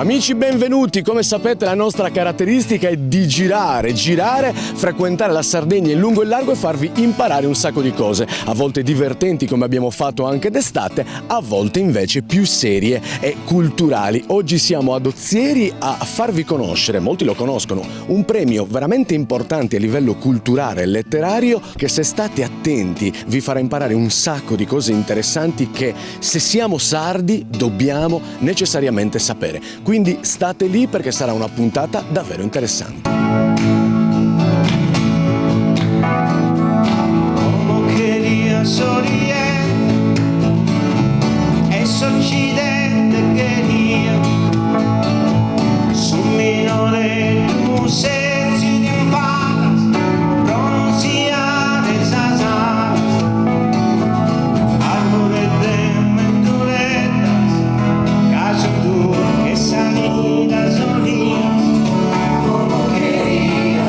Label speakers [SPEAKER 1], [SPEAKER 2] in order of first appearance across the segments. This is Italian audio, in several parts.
[SPEAKER 1] Amici, benvenuti. Come sapete, la nostra caratteristica è di girare, frequentare la Sardegna in lungo e largo e farvi imparare un sacco di cose, a volte divertenti come abbiamo fatto anche d'estate, a volte invece più serie e culturali. Oggi siamo ad Ozieri a farvi conoscere, molti lo conoscono, un premio veramente importante a livello culturale e letterario che, se state attenti, vi farà imparare un sacco di cose interessanti che, se siamo sardi, dobbiamo necessariamente sapere. Quindi state lì perché sarà una puntata davvero interessante.
[SPEAKER 2] Como quería su oriente, es occidente quería, su mino de museo de impadas, pronunciar esas aves, árboles de menturetas, caso tú que salidas olías, como quería.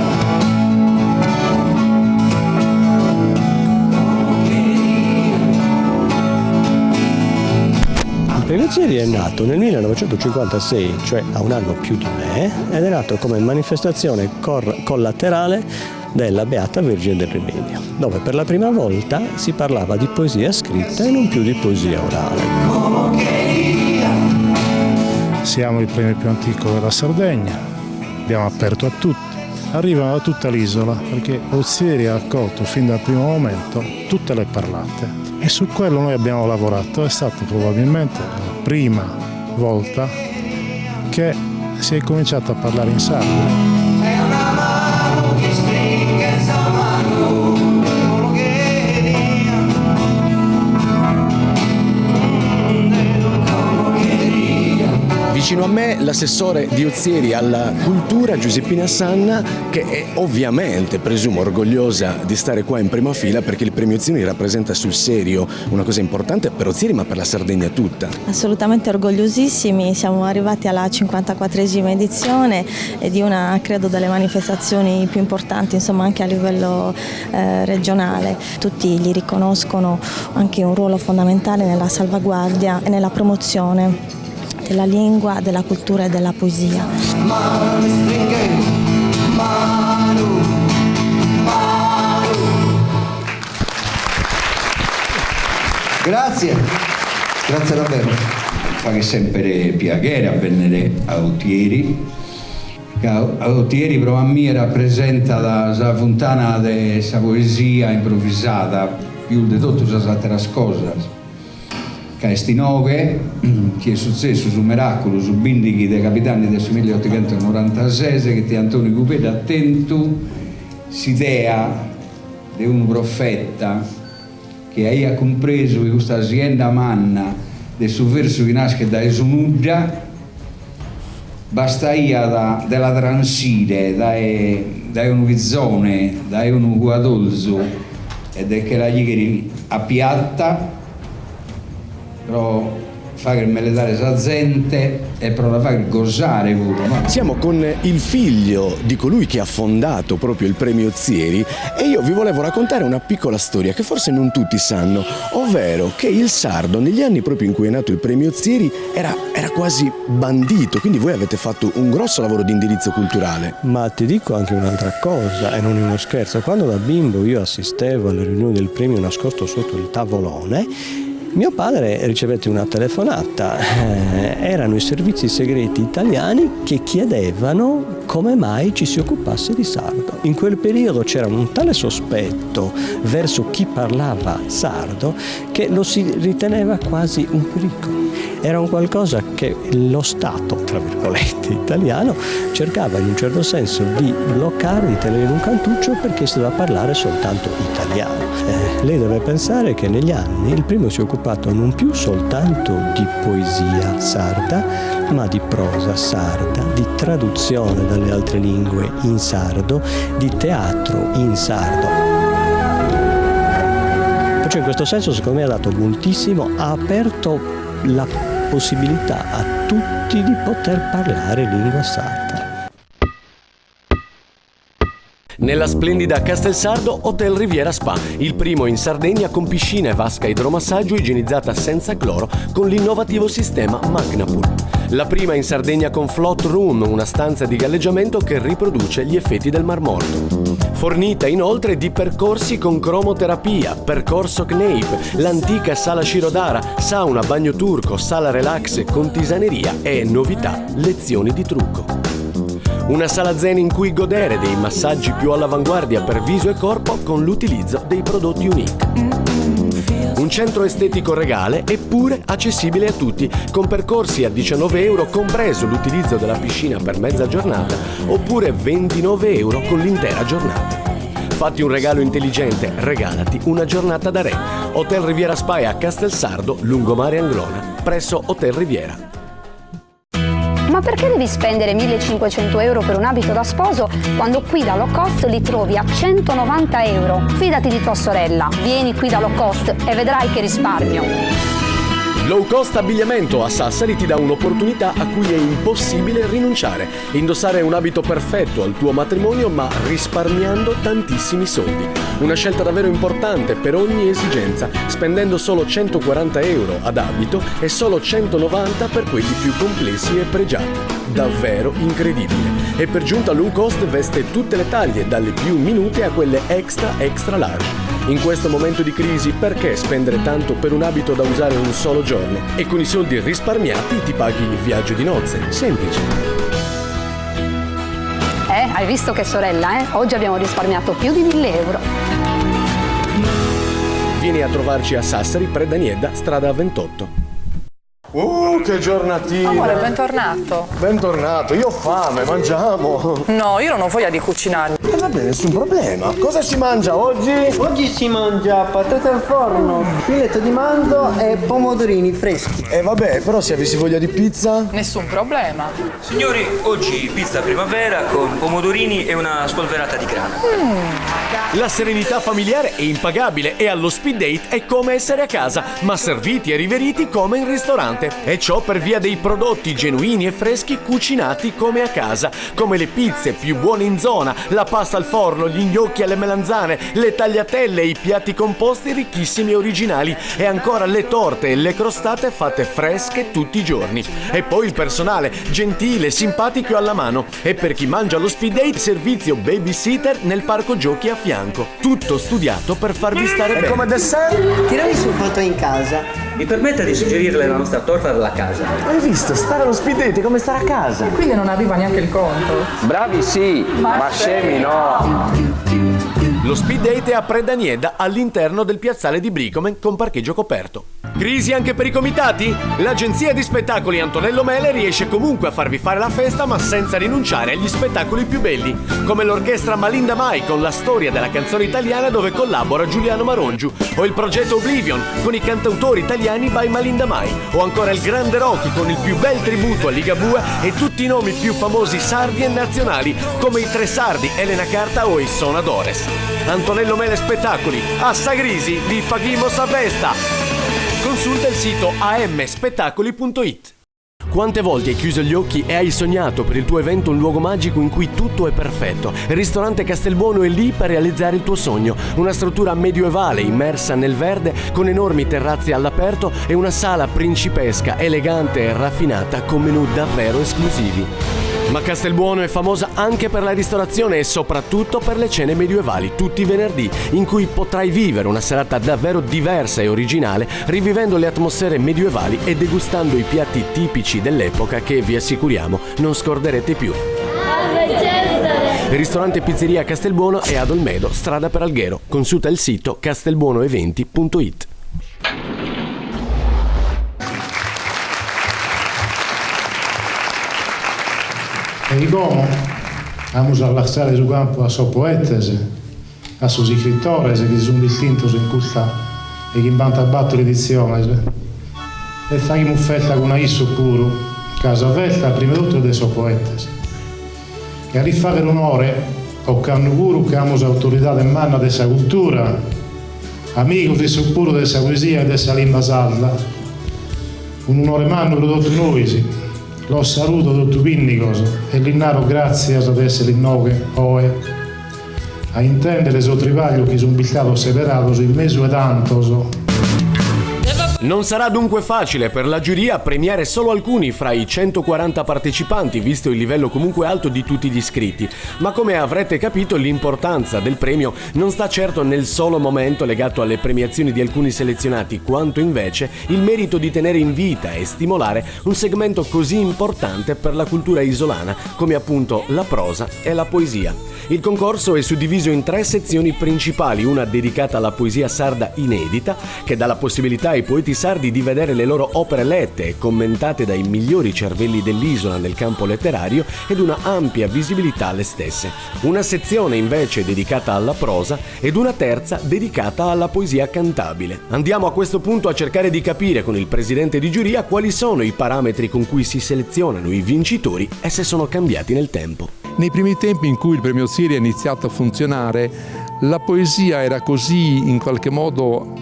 [SPEAKER 3] Il premio Ozieri è nato nel 1956, cioè ha un anno più di me, ed è nato come manifestazione collaterale della Beata Vergine del Rimedio, dove per la prima volta si parlava di poesia scritta e non più di poesia orale.
[SPEAKER 4] Siamo il premio più antico della Sardegna, abbiamo aperto a tutti, arrivano da tutta l'isola perché Ozieri ha accolto fin dal primo momento tutte le parlate e su quello noi abbiamo lavorato. È stata probabilmente la prima volta che si è cominciato a parlare in sardo.
[SPEAKER 2] È una mano che stringe esa mano, como quería, como quería.
[SPEAKER 1] Vicino a me l'assessore di Ozieri alla cultura, Giuseppina Sanna, che è ovviamente, presumo, orgogliosa di stare qua in prima fila perché il premio Ozieri rappresenta sul serio una cosa importante per Ozieri ma per la Sardegna tutta.
[SPEAKER 5] Assolutamente orgogliosissimi, siamo arrivati alla 54esima edizione e di una, credo, delle manifestazioni più importanti, insomma, anche a livello regionale. Tutti gli riconoscono anche un ruolo fondamentale nella salvaguardia e nella promozione della lingua, della cultura e della poesia.
[SPEAKER 2] Mano che stringe, mano, mano.
[SPEAKER 6] Grazie davvero.
[SPEAKER 7] Fa che sempre piacere a venire a Ozieri. A Ozieri per me rappresenta la fontana della poesia improvvisata, più di tutte le altre cose. Che è nove, che è successo su Miracolo, su Bindighi dei capitani del 1896, che ti Antonio Cupeda attento, s'idea di un profeta che ha compreso che questa azienda manna del suo verso che nasce da Esunugia, bastaia della transire, da un vizzone, da un guadolzo, ed è che la gli appiatta, però fa che me le dare sa gente e però la fa che gosare pure, no?
[SPEAKER 1] Siamo con il figlio di colui che ha fondato proprio il premio Ozieri e io vi volevo raccontare una piccola storia che forse non tutti sanno, ovvero che il sardo negli anni proprio in cui è nato il premio Ozieri era quasi bandito, quindi voi avete fatto un grosso lavoro di indirizzo culturale.
[SPEAKER 3] Ma ti dico anche un'altra cosa, e non è uno scherzo, quando da bimbo io assistevo alle riunioni del premio nascosto sotto il tavolone, mio padre ricevette una telefonata, erano i servizi segreti italiani che chiedevano come mai ci si occupasse di sardo. In quel periodo c'era un tale sospetto verso chi parlava sardo che lo si riteneva quasi un pericolo. Era un qualcosa che lo Stato, tra virgolette, italiano cercava in un certo senso di bloccare, di tenere in un cantuccio perché si doveva parlare soltanto italiano. Lei deve pensare che negli anni il primo si è occupato non più soltanto di poesia sarda, ma di prosa sarda, di traduzione dalle altre lingue in sardo, di teatro in sardo. Perciò in questo senso secondo me ha dato moltissimo, ha aperto la possibilità a tutti di poter parlare lingua sarda.
[SPEAKER 1] Nella splendida Castelsardo Hotel Riviera Spa, il primo in Sardegna con piscina e vasca idromassaggio igienizzata senza cloro con l'innovativo sistema Magnapool. La prima in Sardegna con Float Room, una stanza di galleggiamento che riproduce gli effetti del Mar Morto. Fornita inoltre di percorsi con cromoterapia, percorso Kneip, l'antica sala Shirodara, sauna, bagno turco, sala relax con tisaneria e novità, lezioni di trucco. Una sala zen in cui godere dei massaggi più all'avanguardia per viso e corpo con l'utilizzo dei prodotti Unique. Un centro estetico regale eppure accessibile a tutti, con percorsi a 19 euro compreso l'utilizzo della piscina per mezza giornata oppure 29 euro con l'intera giornata. Fatti un regalo intelligente, regalati una giornata da re. Hotel Riviera Spa a Castelsardo, lungomare Anglona, presso Hotel Riviera.
[SPEAKER 8] Ma perché devi spendere 1.500 euro per un abito da sposo quando qui da Low Cost li trovi a 190 euro? Fidati di tua sorella, vieni qui da Low Cost e vedrai che risparmio.
[SPEAKER 1] Low Cost Abbigliamento a Sassari ti dà un'opportunità a cui è impossibile rinunciare. Indossare un abito perfetto al tuo matrimonio ma risparmiando tantissimi soldi. Una scelta davvero importante per ogni esigenza, spendendo solo 140 euro ad abito e solo 190 per quelli più complessi e pregiati. Davvero incredibile. E per giunta Low Cost veste tutte le taglie, dalle più minute a quelle extra large. In questo momento di crisi, perché spendere tanto per un abito da usare un solo giorno? E con i soldi risparmiati ti paghi il viaggio di nozze. Semplice.
[SPEAKER 8] Hai visto che sorella, eh? Oggi abbiamo risparmiato più di 1.000 euro.
[SPEAKER 1] Vieni a trovarci a Sassari, Predaniedda, strada 28. Che giornatina!
[SPEAKER 9] Amore, bentornato.
[SPEAKER 1] Bentornato, io ho fame, mangiamo.
[SPEAKER 9] No, io non ho voglia di cucinare.
[SPEAKER 1] Va bene, nessun problema. Cosa si mangia oggi?
[SPEAKER 10] Oggi si mangia patate al forno, filetto di manzo e pomodorini freschi.
[SPEAKER 1] Vabbè, però se avessi voglia di pizza?
[SPEAKER 9] Nessun problema.
[SPEAKER 11] Signori, oggi pizza primavera con pomodorini e una spolverata di grana.
[SPEAKER 1] La serenità familiare è impagabile e allo Speed Date è come essere a casa, ma serviti e riveriti come in ristorante. E ciò per via dei prodotti genuini e freschi cucinati come a casa, come le pizze più buone in zona, la pasta al forno, gli gnocchi alle melanzane, le tagliatelle e i piatti composti ricchissimi e originali e ancora le torte e le crostate fatte fresche tutti i giorni. E poi il personale gentile, simpatico e alla mano. E per chi mangia allo Speed Date, servizio babysitter nel parco giochi a fianco. Tutto studiato per farvi stare bene.
[SPEAKER 10] Come dessert? Tiramisù fatto in casa.
[SPEAKER 11] Mi permetta di suggerirle la nostra torta della casa.
[SPEAKER 1] Hai visto? Stare allo Speed Date è come stare a casa.
[SPEAKER 9] Quindi non arriva neanche il conto.
[SPEAKER 11] Bravi sì, ma scemi no.
[SPEAKER 1] Lo Speed Date è a Predaniedda, all'interno del piazzale di Bricomen con parcheggio coperto. Crisi anche per i comitati? L'agenzia di spettacoli Antonello Mele riesce comunque a farvi fare la festa ma senza rinunciare agli spettacoli più belli, come l'orchestra Malinda Mai con la storia della canzone italiana dove collabora Giuliano Marongiu, o il progetto Oblivion con i cantautori italiani by Malinda Mai, o ancora il Grande Rock con il più bel tributo a Ligabue e tutti i nomi più famosi sardi e nazionali come i Tre Sardi, Elena Carta o i Sonadores. Antonello Mele Spettacoli, a Sagrisi vi faghimos a festa! Consulta il sito amspettacoli.it. Quante volte hai chiuso gli occhi e hai sognato per il tuo evento un luogo magico in cui tutto è perfetto? Il ristorante Castelbuono è lì per realizzare il tuo sogno. Una struttura medioevale immersa nel verde con enormi terrazze all'aperto e una sala principesca, elegante e raffinata con menù davvero esclusivi. Ma Castelbuono è famosa anche per la ristorazione e soprattutto per le cene medioevali tutti i venerdì, in cui potrai vivere una serata davvero diversa e originale, rivivendo le atmosfere medioevali e degustando i piatti tipici dell'epoca che, vi assicuriamo, non scorderete più. Il ristorante Pizzeria Castelbuono è ad Olmedo, strada per Alghero. Consulta il sito castelbuonoeventi.it.
[SPEAKER 4] E como vamos a lanzare su campo a sus poetas, a sus escritores que sono distintos in questa e che invanta battere edizione e fai festa con una isso puro casa velta prima di tutto dei suoi poetas e a rifare l'onore o canno puro che amos autorità in mano della cultura amigos di su puro della poesia e della lingua sarda un onore mano prodotto noi sì. Lo saluto tutto pinnicos e l'innaro grazie ad essere in nove oe a intendere so trivaglio che sono bigliato separato in mezzo e tanto.
[SPEAKER 1] Non sarà dunque facile per la giuria premiare solo alcuni fra i 140 partecipanti, visto il livello comunque alto di tutti gli iscritti, ma come avrete capito l'importanza del premio non sta certo nel solo momento legato alle premiazioni di alcuni selezionati, quanto invece il merito di tenere in vita e stimolare un segmento così importante per la cultura isolana come appunto la prosa e la poesia. Il concorso è suddiviso in 3 sezioni principali, una dedicata alla poesia sarda inedita, che dà la possibilità ai poeti sardi di vedere le loro opere lette e commentate dai migliori cervelli dell'isola nel campo letterario ed una ampia visibilità alle stesse. Una sezione invece dedicata alla prosa ed una terza dedicata alla poesia cantabile. Andiamo a questo punto a cercare di capire con il presidente di giuria quali sono i parametri con cui si selezionano i vincitori e se sono cambiati nel tempo.
[SPEAKER 12] Nei primi tempi in cui il premio Siri è iniziato a funzionare, la poesia era così in qualche modo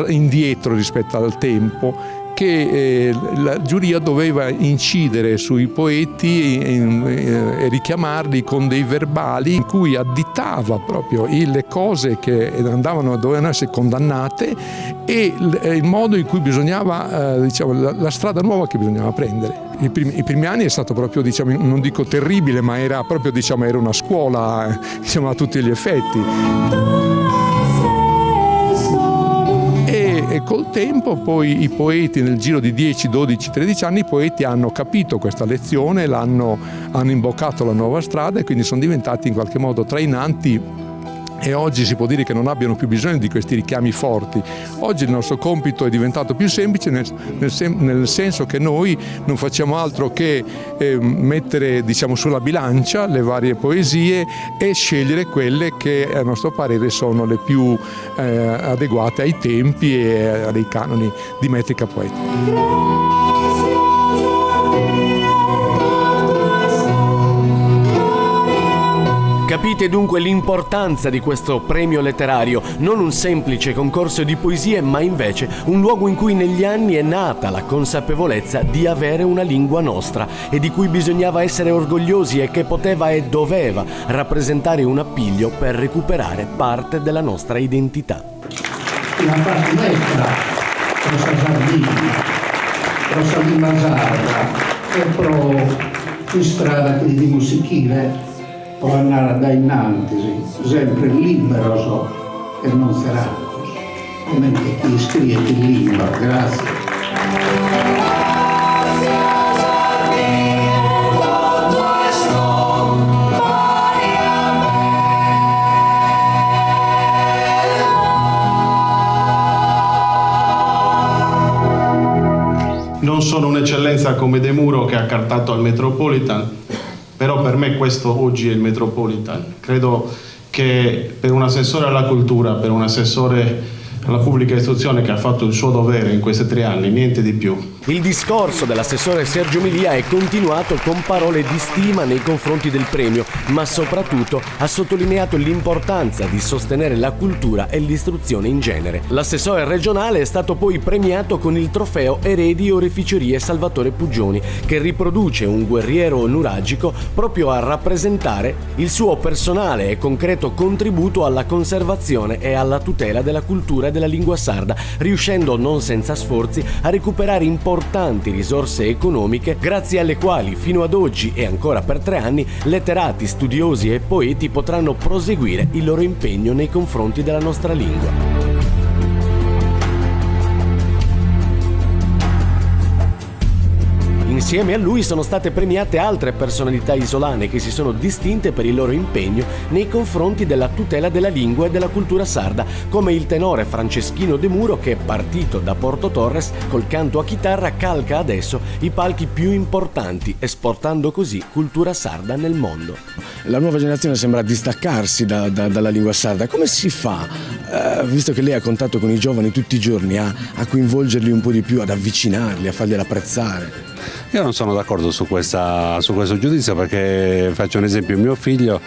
[SPEAKER 12] indietro rispetto al tempo che la giuria doveva incidere sui poeti e richiamarli con dei verbali in cui additava proprio le cose che dovevano essere condannate e il modo in cui bisognava, la strada nuova che bisognava prendere. I primi anni è stato proprio, non dico terribile, ma era proprio, era una scuola, a tutti gli effetti. E col tempo poi i poeti, nel giro di 10, 12, 13 anni, i poeti hanno capito questa lezione, hanno imboccato la nuova strada e quindi sono diventati in qualche modo trainanti. E oggi si può dire che non abbiano più bisogno di questi richiami forti. Oggi il nostro compito è diventato più semplice nel senso che noi non facciamo altro che mettere sulla bilancia le varie poesie e scegliere quelle che a nostro parere sono le più adeguate ai tempi e ai canoni di metrica poetica.
[SPEAKER 1] Capite dunque l'importanza di questo premio letterario, non un semplice concorso di poesie, ma invece un luogo in cui negli anni è nata la consapevolezza di avere una lingua nostra e di cui bisognava essere orgogliosi e che poteva e doveva rappresentare un appiglio per recuperare parte della nostra identità.
[SPEAKER 13] La parte lettera, Rosalina Sarda, e pro in strada di musichile può andare da innanzi, sempre libero e non ferrato, come chi scrive in lingua. Grazie.
[SPEAKER 14] Non sono un'eccellenza come De Muro che ha cantato al Metropolitan, però per me questo oggi è il Metropolitan. Credo che per un assessore alla cultura, per un assessore alla pubblica istruzione che ha fatto il suo dovere in questi 3 anni, niente di più.
[SPEAKER 1] Il discorso dell'assessore Sergio Milia è continuato con parole di stima nei confronti del premio, ma soprattutto ha sottolineato l'importanza di sostenere la cultura e l'istruzione in genere. L'assessore regionale è stato poi premiato con il trofeo Eredi Oreficerie Salvatore Puggioni, che riproduce un guerriero nuragico proprio a rappresentare il suo personale e concreto contributo alla conservazione e alla tutela della cultura e della lingua sarda, riuscendo non senza sforzi a recuperare importanti risorse economiche grazie alle quali fino ad oggi e ancora per 3 anni letterati, studiosi e poeti potranno proseguire il loro impegno nei confronti della nostra lingua. Insieme a lui sono state premiate altre personalità isolane che si sono distinte per il loro impegno nei confronti della tutela della lingua e della cultura sarda, come il tenore Franceschino De Muro che, partito da Porto Torres col canto a chitarra, calca adesso i palchi più importanti, esportando così cultura sarda nel mondo.
[SPEAKER 15] La nuova generazione sembra distaccarsi dalla lingua sarda. Come si fa, visto che lei ha contatto con i giovani tutti i giorni, a coinvolgerli un po' di più, ad avvicinarli, a fargliela apprezzare?
[SPEAKER 16] Io non sono d'accordo su questo giudizio, perché faccio un esempio: mio figlio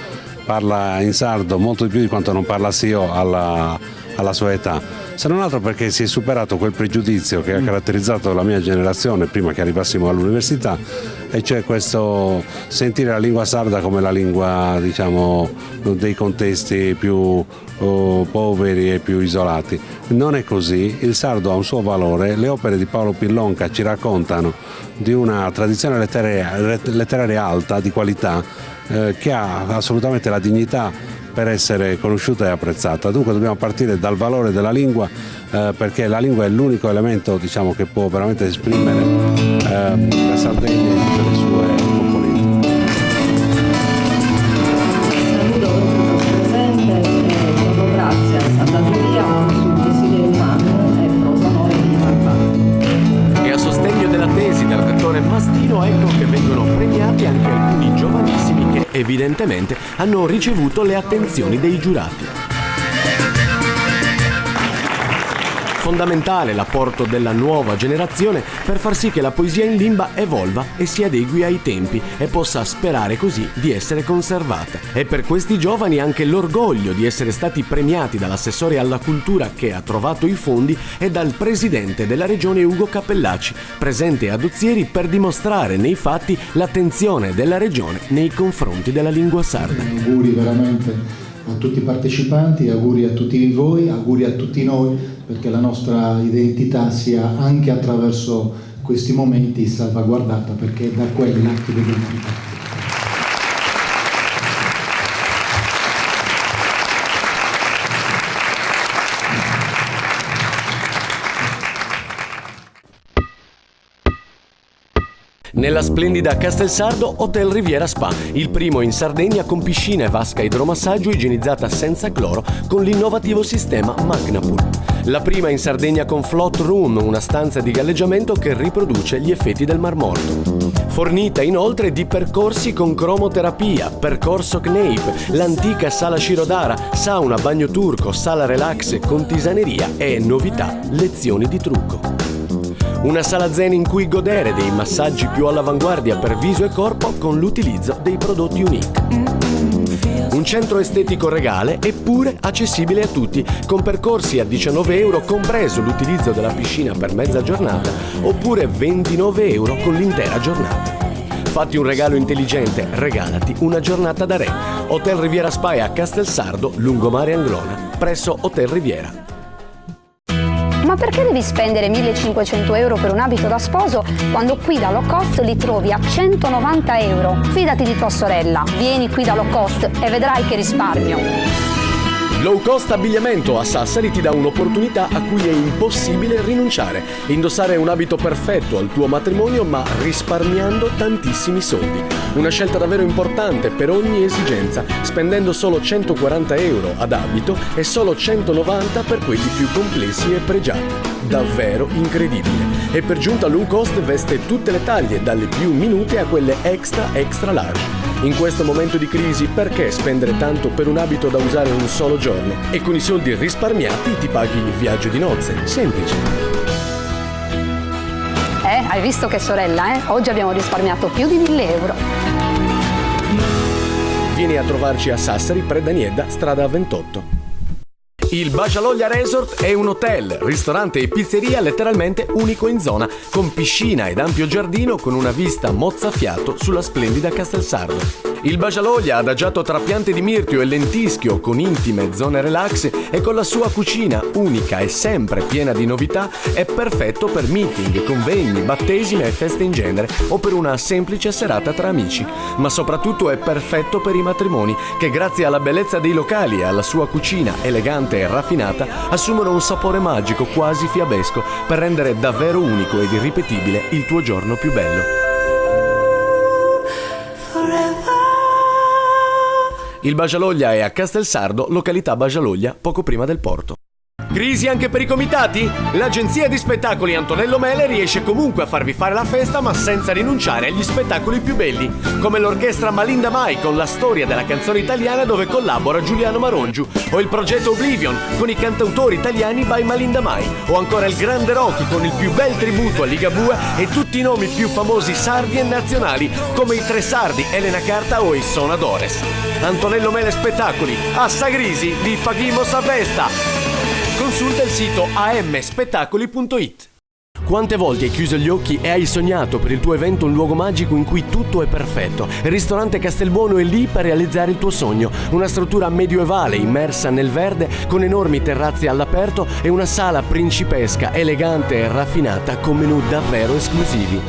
[SPEAKER 16] parla in sardo molto di più di quanto non parlassi io alla sua età, se non altro perché si è superato quel pregiudizio che ha caratterizzato la mia generazione prima che arrivassimo all'università, e cioè questo sentire la lingua sarda come la lingua, diciamo, dei contesti più poveri e più isolati. Non è così, il sardo ha un suo valore, le opere di Paolo Pillonca ci raccontano di una tradizione letteraria alta, di qualità, che ha assolutamente la dignità per essere conosciuta e apprezzata. Dunque dobbiamo partire dal valore della lingua, perché la lingua è l'unico elemento, diciamo, che può veramente esprimere la Sardegna e tutte le sue componenti.
[SPEAKER 17] Saluto il nostro presente e do grazie a Santa Giulia sul desiderio umano e prosa noi di Marvà.
[SPEAKER 1] E a sostegno della tesi del rettore Mastino, ecco che vengono premiati anche alcuni giovanissimi che evidentemente hanno ricevuto le attenzioni dei giurati. Fondamentale l'apporto della nuova generazione per far sì che la poesia in limba evolva e si adegui ai tempi e possa sperare così di essere conservata. E per questi giovani anche l'orgoglio di essere stati premiati dall'assessore alla cultura che ha trovato i fondi e dal presidente della regione Ugo Cappellacci, presente ad Ozieri per dimostrare nei fatti l'attenzione della regione nei confronti della lingua sarda.
[SPEAKER 18] Auguri veramente a tutti i partecipanti, auguri a tutti voi, auguri a tutti noi, perché la nostra identità sia anche attraverso questi momenti salvaguardata, perché è da quella che dobbiamo ripartire.
[SPEAKER 1] Nella splendida Castelsardo, Hotel Riviera Spa, il primo in Sardegna con piscina e vasca idromassaggio igienizzata senza cloro con l'innovativo sistema Magnapool. La prima in Sardegna con Float Room, una stanza di galleggiamento che riproduce gli effetti del Mar Morto. Fornita inoltre di percorsi con cromoterapia, percorso CNAPE, l'antica sala Shirodara, sauna, bagno turco, sala relax con tisaneria e novità, lezioni di trucco. Una sala zen in cui godere dei massaggi più all'avanguardia per viso e corpo con l'utilizzo dei prodotti Unique. Un centro estetico regale eppure accessibile a tutti, con percorsi a 19 euro compreso l'utilizzo della piscina per mezza giornata oppure 29 euro con l'intera giornata. Fatti un regalo intelligente, regalati una giornata da re. Hotel Riviera Spa a Castelsardo, lungomare Anglona, presso Hotel Riviera.
[SPEAKER 8] Ma perché devi spendere 1.500 euro per un abito da sposo quando qui da Low Cost li trovi a 190 euro? Fidati di tua sorella, vieni qui da Low Cost e vedrai che risparmio.
[SPEAKER 1] Low Cost Abbigliamento a Sassari ti dà un'opportunità a cui è impossibile rinunciare. Indossare un abito perfetto al tuo matrimonio ma risparmiando tantissimi soldi. Una scelta davvero importante per ogni esigenza, spendendo solo 140 euro ad abito e solo 190 per quelli più complessi e pregiati. Davvero incredibile. E per giunta Low Cost veste tutte le taglie, dalle più minute a quelle extra large. In questo momento di crisi, perché spendere tanto per un abito da usare un solo giorno? E con i soldi risparmiati ti paghi il viaggio di nozze. Semplice.
[SPEAKER 8] Hai visto che sorella, eh? Oggi abbiamo risparmiato più di 1.000 euro.
[SPEAKER 1] Vieni a trovarci a Sassari, Predaniedda, strada 28. Il Bajaloglia Resort è un hotel, ristorante e pizzeria letteralmente unico in zona, con piscina ed ampio giardino con una vista mozzafiato sulla splendida Castelsardo. Il Bajaloglia, adagiato tra piante di mirtio e lentischio con intime zone relax e con la sua cucina unica e sempre piena di novità, è perfetto per meeting, convegni, battesime e feste in genere o per una semplice serata tra amici. Ma soprattutto è perfetto per i matrimoni che grazie alla bellezza dei locali e alla sua cucina elegante e raffinata assumono un sapore magico quasi fiabesco per rendere davvero unico ed irripetibile il tuo giorno più bello. Il Bajaloglia è a Castelsardo, località Bajaloglia, poco prima del porto. Crisi anche per i comitati? L'agenzia di spettacoli Antonello Mele riesce comunque a farvi fare la festa ma senza rinunciare agli spettacoli più belli, come l'orchestra Malinda Mai con la storia della canzone italiana dove collabora Giuliano Marongiu, o il progetto Oblivion con i cantautori italiani by Malinda Mai, o ancora il Grande Rock con il più bel tributo a Ligabue e tutti i nomi più famosi sardi e nazionali come i Tre Sardi, Elena Carta o i Sonadores. Antonello Mele Spettacoli, a Sagrisi vi fagimos a festa! Consulta il sito amspettacoli.it. Quante volte hai chiuso gli occhi e hai sognato per il tuo evento un luogo magico in cui tutto è perfetto? Il ristorante Castelbuono è lì per realizzare il tuo sogno. Una struttura medioevale immersa nel verde con enormi terrazze all'aperto e una sala principesca, elegante e raffinata con menù davvero esclusivi.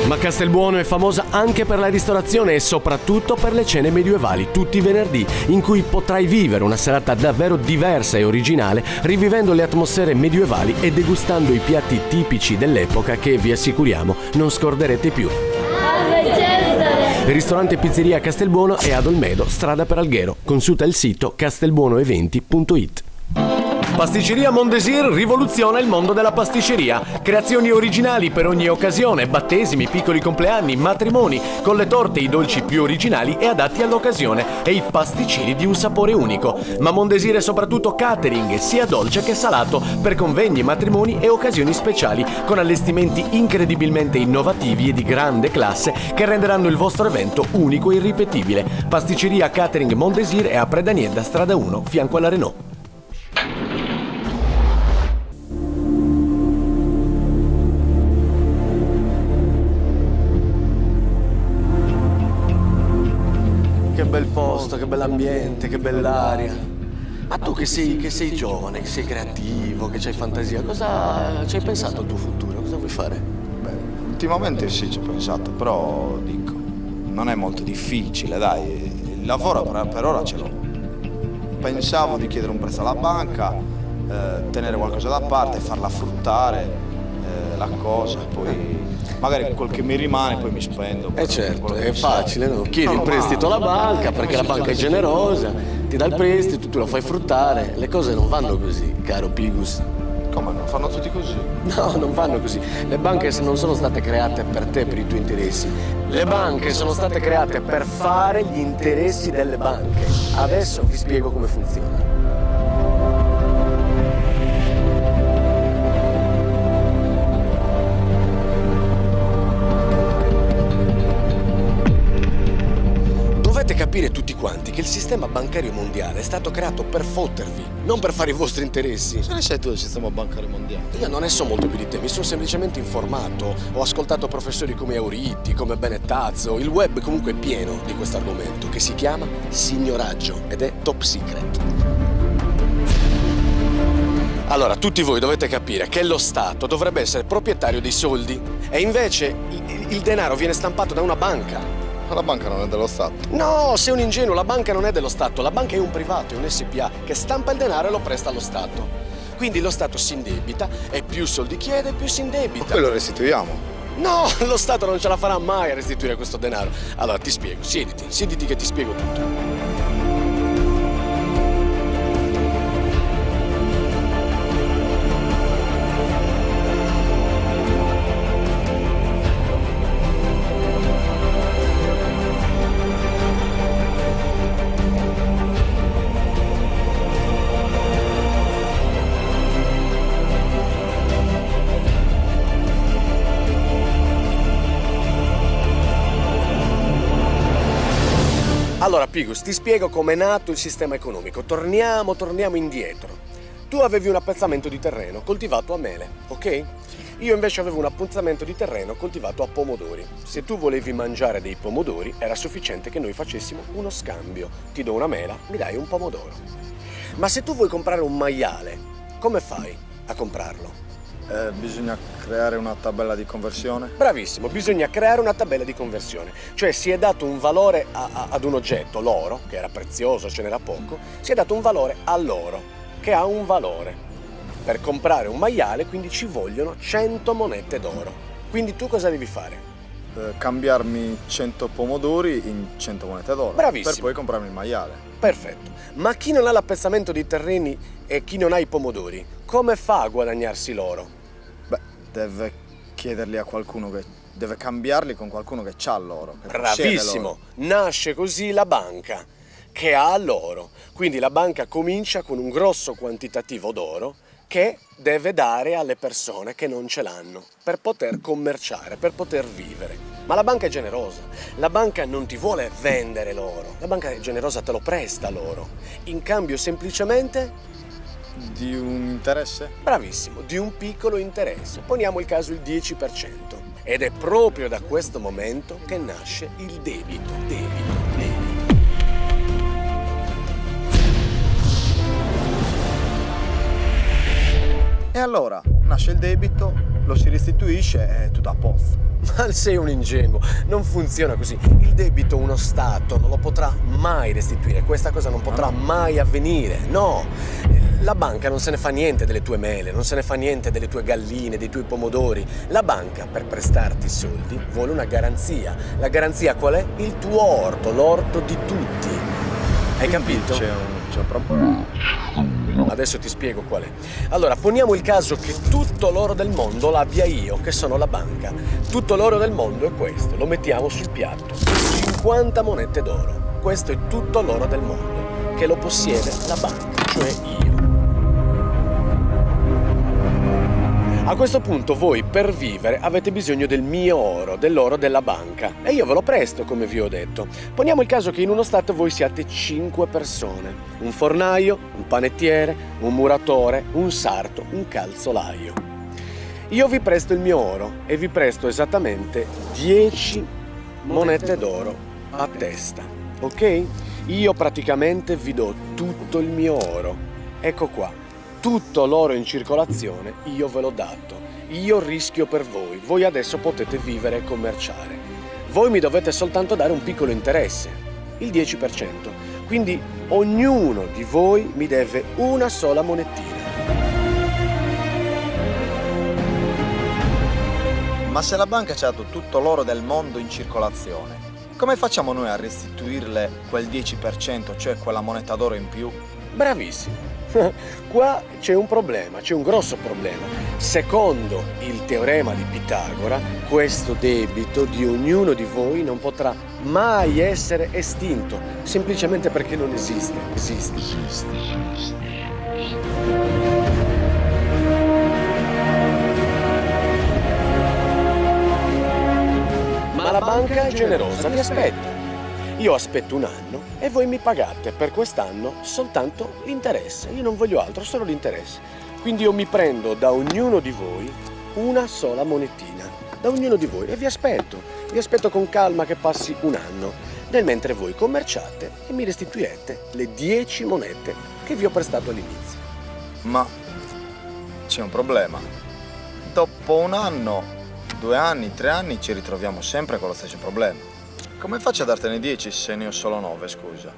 [SPEAKER 1] Ma Castelbuono è famosa anche per la ristorazione e soprattutto per le cene medioevali, tutti i venerdì, in cui potrai vivere una serata davvero diversa e originale, rivivendo le atmosfere medievali e degustando i piatti tipici dell'epoca che, vi assicuriamo, non scorderete più. Il ristorante Pizzeria Castelbuono è ad Olmedo, strada per Alghero. Consulta il sito castelbuonoeventi.it. Pasticceria Mondesir rivoluziona il mondo della pasticceria. Creazioni originali per ogni occasione, battesimi, piccoli compleanni, matrimoni, con le torte e i dolci più originali e adatti all'occasione e i pasticcini di un sapore unico. Ma Mondesir è soprattutto catering, sia dolce che salato, per convegni, matrimoni e occasioni speciali, con allestimenti incredibilmente innovativi e di grande classe che renderanno il vostro evento unico e irripetibile. Pasticceria Catering Mondesir è a Predanieda, strada 1, fianco alla Renault. Che bel posto, che bell'ambiente, che bell'aria. Ma tu che sei giovane, che sei creativo, che c'hai fantasia, cosa ci hai pensato al tuo futuro? Cosa vuoi fare?
[SPEAKER 19] Beh, ultimamente sì, ci ho pensato, però dico, non è molto difficile, dai, il lavoro per ora ce l'ho. Pensavo di chiedere un prestito alla banca, tenere qualcosa da parte, farla fruttare la cosa, poi magari quel che mi rimane poi mi spendo.
[SPEAKER 1] Certo, è facile, no? Chiedi il prestito alla banca perché la banca è generosa, ti dà il prestito, tu lo fai fruttare. Le cose non vanno così, caro Pigus.
[SPEAKER 19] Come no? Fanno tutti così?
[SPEAKER 1] No, non vanno così. Le banche non sono state create per te, per i tuoi interessi. Le banche sono state create per fare gli interessi delle banche. Adesso vi spiego come funziona. Dovete capire tutti quanti che il sistema bancario mondiale è stato creato per fottervi, non per fare i vostri interessi.
[SPEAKER 19] Se ne sei tu del sistema bancario mondiale?
[SPEAKER 1] Io non ne so molto più di te, mi sono semplicemente informato, ho ascoltato professori come Auritti, come Benettazzo, il web comunque è pieno di questo argomento che si chiama signoraggio ed è top secret. Allora, tutti voi dovete capire che lo Stato dovrebbe essere proprietario dei soldi e invece il denaro viene stampato da una banca.
[SPEAKER 19] Ma la banca non è dello Stato?
[SPEAKER 1] No, sei un ingenuo, la banca non è dello Stato, la banca è un privato, è un SPA che stampa il denaro e lo presta allo Stato. Quindi lo Stato si indebita e più soldi chiede, più si indebita.
[SPEAKER 19] Ma poi lo restituiamo?
[SPEAKER 1] No, lo Stato non ce la farà mai a restituire questo denaro. Allora ti spiego, siediti che ti spiego tutto. Allora, Pigus, ti spiego com'è nato il sistema economico. Torniamo indietro. Tu avevi un appezzamento di terreno coltivato a mele, ok? Io invece avevo un appezzamento di terreno coltivato a pomodori. Se tu volevi mangiare dei pomodori, era sufficiente che noi facessimo uno scambio. Ti do una mela, mi dai un pomodoro. Ma se tu vuoi comprare un maiale, come fai a comprarlo?
[SPEAKER 19] Bisogna creare una tabella di conversione?
[SPEAKER 1] Bravissimo, bisogna creare una tabella di conversione. Cioè si è dato un valore ad un oggetto, l'oro, che era prezioso, ce n'era poco, si è dato un valore all'oro, che ha un valore. Per comprare un maiale, quindi ci vogliono 100 monete d'oro. Quindi tu cosa devi fare?
[SPEAKER 19] Cambiarmi 100 pomodori in 100 monete d'oro.
[SPEAKER 1] Bravissimo.
[SPEAKER 19] Per poi comprarmi il maiale.
[SPEAKER 1] Perfetto. Ma chi non ha l'appezzamento di terreni e chi non ha i pomodori, come fa a guadagnarsi l'oro?
[SPEAKER 19] Beh, deve chiederli a qualcuno che... deve cambiarli con qualcuno che ha l'oro.
[SPEAKER 1] Bravissimo. Nasce così la banca, che ha l'oro. Quindi la banca comincia con un grosso quantitativo d'oro che deve dare alle persone che non ce l'hanno per poter commerciare, per poter vivere. Ma la banca è generosa, la banca non ti vuole vendere l'oro, la banca è generosa, te lo presta l'oro. In cambio semplicemente
[SPEAKER 19] Di un interesse?
[SPEAKER 1] Bravissimo, di un piccolo interesse. Poniamo il caso il 10%. Ed è proprio da questo momento che nasce il debito.
[SPEAKER 19] E allora nasce il debito, lo si restituisce e è tutto a posto.
[SPEAKER 1] Ma sei un ingenuo, non funziona così. Il debito uno Stato non lo potrà mai restituire, questa cosa non potrà mai avvenire, no. La banca non se ne fa niente delle tue mele, non se ne fa niente delle tue galline, dei tuoi pomodori. La banca, per prestarti i soldi, vuole una garanzia. La garanzia qual è? Il tuo orto, l'orto di tutti. Hai capito?
[SPEAKER 19] C'è un problema.
[SPEAKER 1] Adesso ti spiego qual è. Allora, poniamo il caso che tutto l'oro del mondo l'abbia io, che sono la banca. Tutto l'oro del mondo è questo, lo mettiamo sul piatto. 50 monete d'oro. Questo è tutto l'oro del mondo, che lo possiede la banca, cioè io. A questo punto voi per vivere avete bisogno del mio oro, dell'oro della banca, e io ve lo presto come vi ho detto. Poniamo il caso che in uno Stato voi siate 5 persone, un fornaio, un panettiere, un muratore, un sarto, un calzolaio. Io vi presto il mio oro e vi presto esattamente 10 monete d'oro a testa, ok? Io praticamente vi do tutto il mio oro, ecco qua. Tutto l'oro in circolazione io ve l'ho dato, io rischio per voi, voi adesso potete vivere e commerciare. Voi mi dovete soltanto dare un piccolo interesse, il 10%, quindi ognuno di voi mi deve una sola monetina.
[SPEAKER 19] Ma se la banca ci ha dato tutto l'oro del mondo in circolazione, come facciamo noi a restituirle quel 10%, cioè quella moneta d'oro in più?
[SPEAKER 1] Bravissimo. Qua c'è un problema, c'è un grosso problema. Secondo il teorema di Pitagora, questo debito di ognuno di voi non potrà mai essere estinto, semplicemente perché non esiste. Ma la banca è generosa, vi aspetta. Io aspetto un anno e voi mi pagate per quest'anno soltanto l'interesse. Io non voglio altro, solo l'interesse. Quindi io mi prendo da ognuno di voi una sola monetina, da ognuno di voi, e vi aspetto con calma che passi un anno, nel mentre voi commerciate e mi restituirete le 10 monete che vi ho prestato all'inizio.
[SPEAKER 19] Ma c'è un problema. Dopo un anno, 2 anni, 3 anni ci ritroviamo sempre con lo stesso problema. Come faccio a dartene 10 se ne ho solo 9, scusa?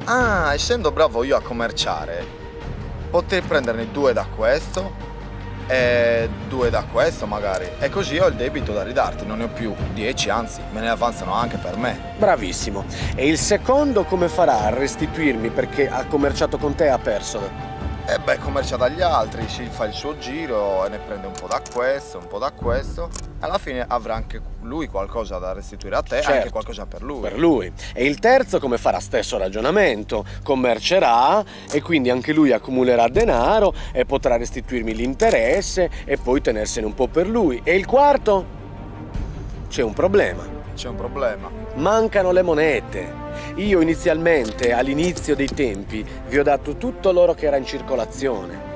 [SPEAKER 19] Ah, essendo bravo io a commerciare, potrei prenderne 2 da questo e 2 da questo magari. E così ho il debito da ridarti, non ne ho più 10, anzi me ne avanzano anche per me.
[SPEAKER 1] Bravissimo. E il secondo come farà a restituirmi perché ha commerciato con te e ha perso?
[SPEAKER 19] E beh, commercia dagli altri, si fa il suo giro e ne prende un po' da questo, un po' da questo. Alla fine avrà anche lui qualcosa da restituire a te,
[SPEAKER 1] certo,
[SPEAKER 19] anche qualcosa per lui.
[SPEAKER 1] Per lui. E il terzo come farà stesso ragionamento, commercerà e quindi anche lui accumulerà denaro e potrà restituirmi l'interesse e poi tenersene un po' per lui. E il quarto? C'è un problema.
[SPEAKER 19] C'è un problema.
[SPEAKER 1] Mancano le monete. Io inizialmente, all'inizio dei tempi, vi ho dato tutto l'oro che era in circolazione.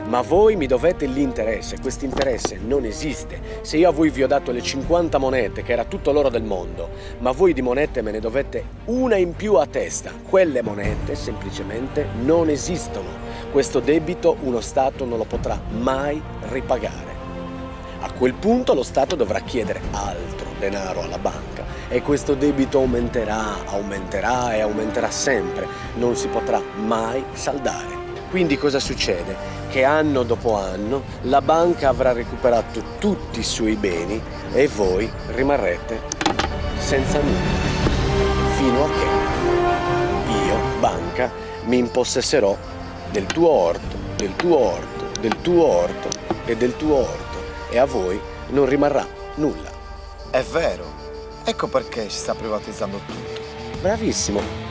[SPEAKER 1] Ma voi mi dovete l'interesse, questo interesse non esiste. Se io a voi vi ho dato le 50 monete, che era tutto l'oro del mondo, ma voi di monete me ne dovete una in più a testa, quelle monete semplicemente non esistono. Questo debito uno Stato non lo potrà mai ripagare. A quel punto lo Stato dovrà chiedere altro denaro alla banca e questo debito aumenterà e aumenterà sempre, non si potrà mai saldare. Quindi cosa succede? Che anno dopo anno la banca avrà recuperato tutti i suoi beni e voi rimarrete senza nulla, fino a che io, banca, mi impossesserò del tuo orto, del tuo orto, del tuo orto e del tuo orto e a voi non rimarrà nulla.
[SPEAKER 19] È vero, ecco perché si sta privatizzando tutto.
[SPEAKER 1] Bravissimo.